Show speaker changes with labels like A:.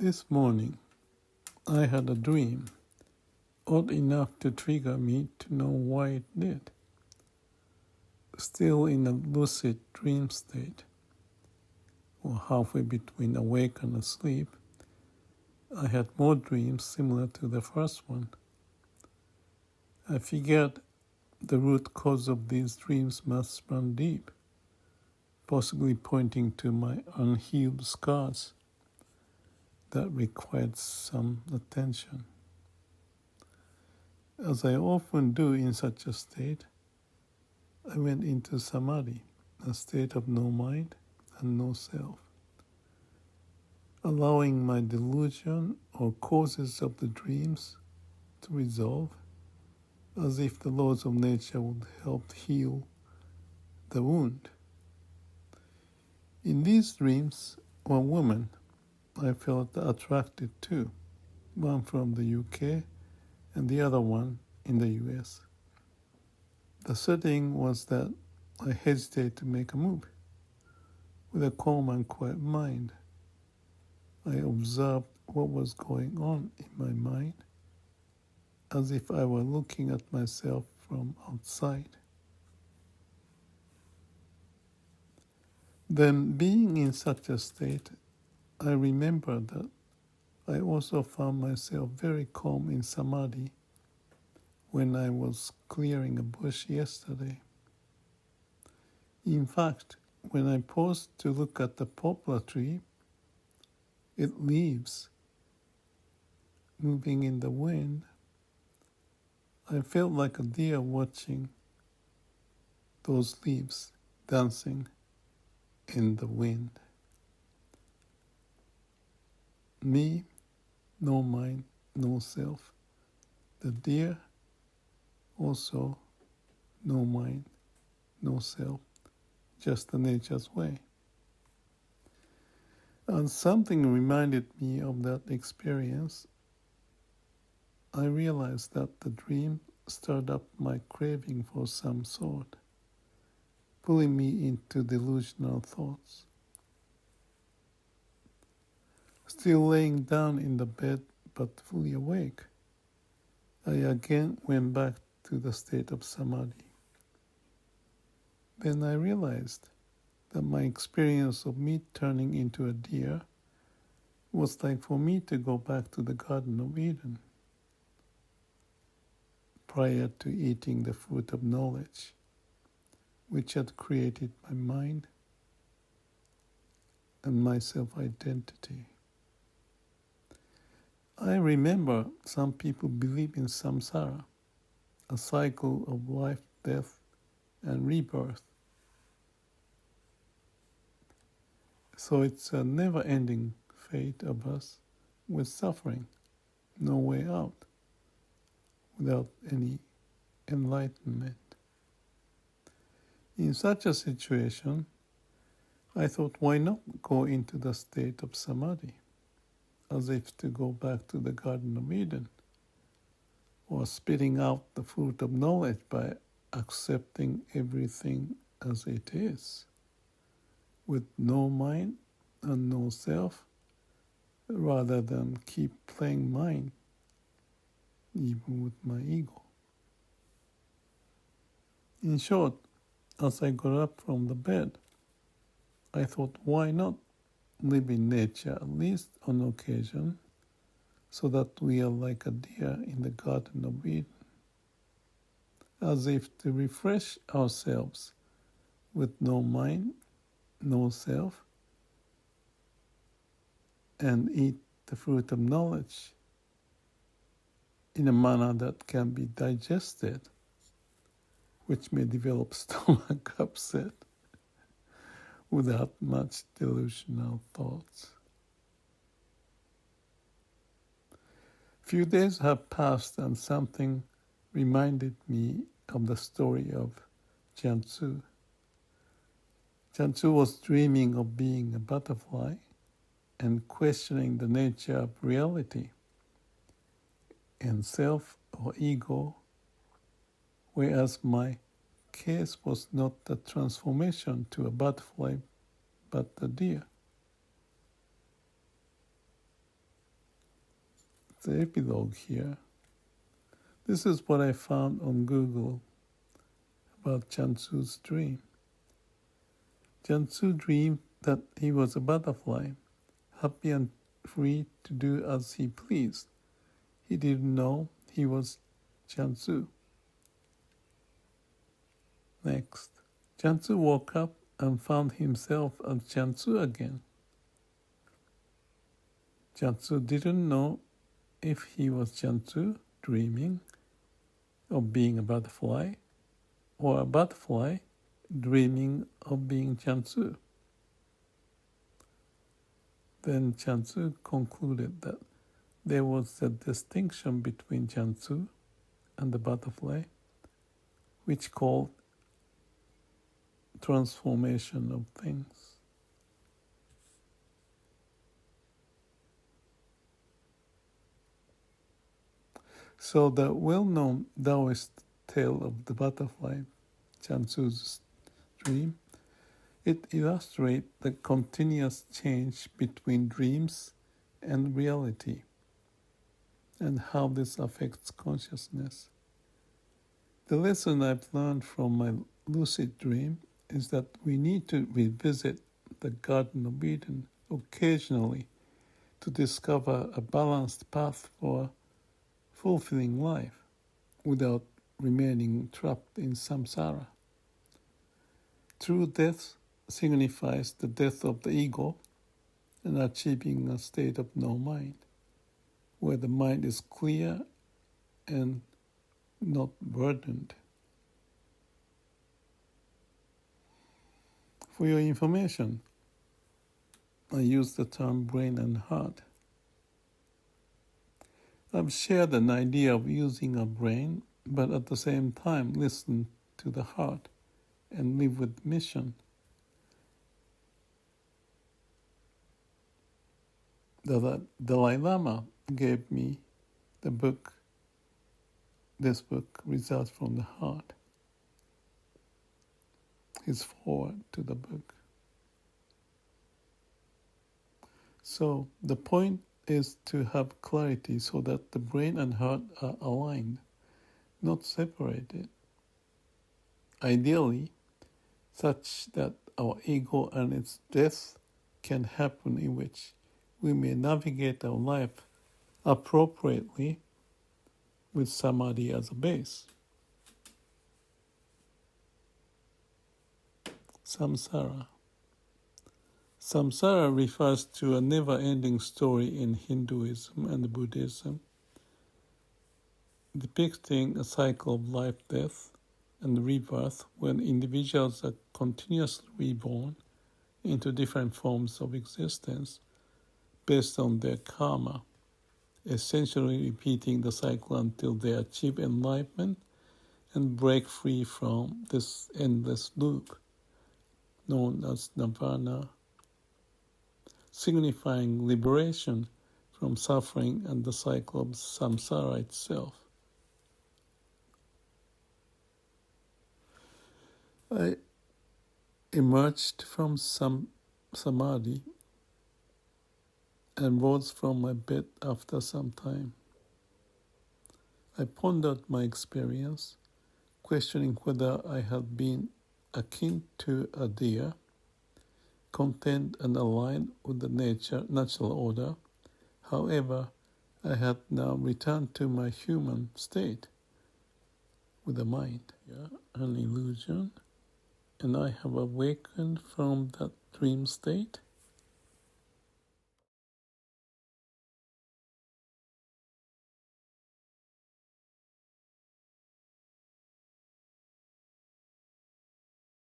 A: This morning, I had a dream, odd enough to trigger me to know why it did. Still in a lucid dream state, or halfway between awake and asleep, I had more dreams similar to the first one. I figured the root cause of these dreams must run deep, possibly pointing to my unhealed scars that required some attention. As I often do in such a state, I went into samadhi, a state of no mind and no self, allowing my delusion or causes of the dreams to resolve, as if the laws of nature would help heal the wound. In these dreams, one woman I felt attracted to, one from the UK and the other one in the US. The setting was that I hesitated to make a move. With a calm and quiet mind, I observed what was going on in my mind, as if I were looking at myself from outside. Then, being in such a state, I remembered that I also found myself very calm in samadhi when I was clearing a bush yesterday. In fact, when I paused to look at the poplar tree, its leaves moving in the wind, I felt like a deer watching those leaves dancing in the wind. Me, no mind, no self. The deer, also no mind, no self, just the nature's way. And something reminded me of that experience. I realized that the dream stirred up my craving for some sort, pulling me into delusional thoughts. Still laying down in the bed but fully awake, I again went back to the state of samadhi. Then I realized that my experience of me turning into a deer was like for me to go back to the Garden of Eden prior to eating the fruit of knowledge, which had created my mind and my self-identity. I remember some people believe in samsara, a cycle of life, death, and rebirth. So it's a never-ending fate of us with suffering, no way out, without any enlightenment. In such a situation, I thought, why not go into the state of samadhi, as if to go back to the Garden of Eden, or spitting out the fruit of knowledge by accepting everything as it is, with no mind and no self, rather than keep playing mind, even with my ego. In short, as I got up from the bed, I thought, why not live in nature, at least on occasion, so that we are like a deer in the Garden of Eden, as if to refresh ourselves with no mind, no self, and eat the fruit of knowledge in a manner that can be digested, which may develop stomach upset without much delusional thoughts. Few days have passed and something reminded me of the story of Zhuangzi. Zhuangzi was dreaming of being a butterfly and questioning the nature of reality and self or ego, whereas my case was not the transformation to a butterfly, but the deer. the epilogue here. This is what I found on Google about Zhuangzi's dream. Zhuangzi dreamed that he was a butterfly, happy and free to do as he pleased. He didn't know he was Zhuangzi. Next, Zhuangzi woke up and found himself as Zhuangzi again. Zhuangzi didn't know if he was Zhuangzi dreaming of being a butterfly or a butterfly dreaming of being Zhuangzi. Then Zhuangzi concluded that there was a distinction between Zhuangzi and the butterfly, which called transformation of things. So the well-known Taoist tale of the butterfly, Zhuangzi's dream, it illustrates the continuous change between dreams and reality and how this affects consciousness. The lesson I've learned from my lucid dream is that we need to revisit the Garden of Eden occasionally to discover a balanced path for fulfilling life without remaining trapped in samsara. True death signifies the death of the ego and achieving a state of no mind, where the mind is clear and not burdened. For your information, I use the term brain and heart. I've shared an idea of using a brain, but at the same time listen to the heart and live with mission. The Dalai Lama gave me this book, Results from the Heart. His foreword to the book. So the point is to have clarity so that the brain and heart are aligned, not separated. Ideally, such that our ego and its death can happen, in which we may navigate our life appropriately with samadhi as a base. Samsara. Samsara refers to a never-ending story in Hinduism and Buddhism, depicting a cycle of life, death, and rebirth when individuals are continuously reborn into different forms of existence based on their karma, essentially repeating the cycle until they achieve enlightenment and break free from this endless loop known as nirvana, signifying liberation from suffering and the cycle of samsara itself. I emerged from samadhi and rose from my bed after some time. I pondered my experience, questioning whether I had been akin to a deer, content and aligned with the natural order. However, I had now returned to my human state with a mind, an illusion, and I have awakened from that dream state.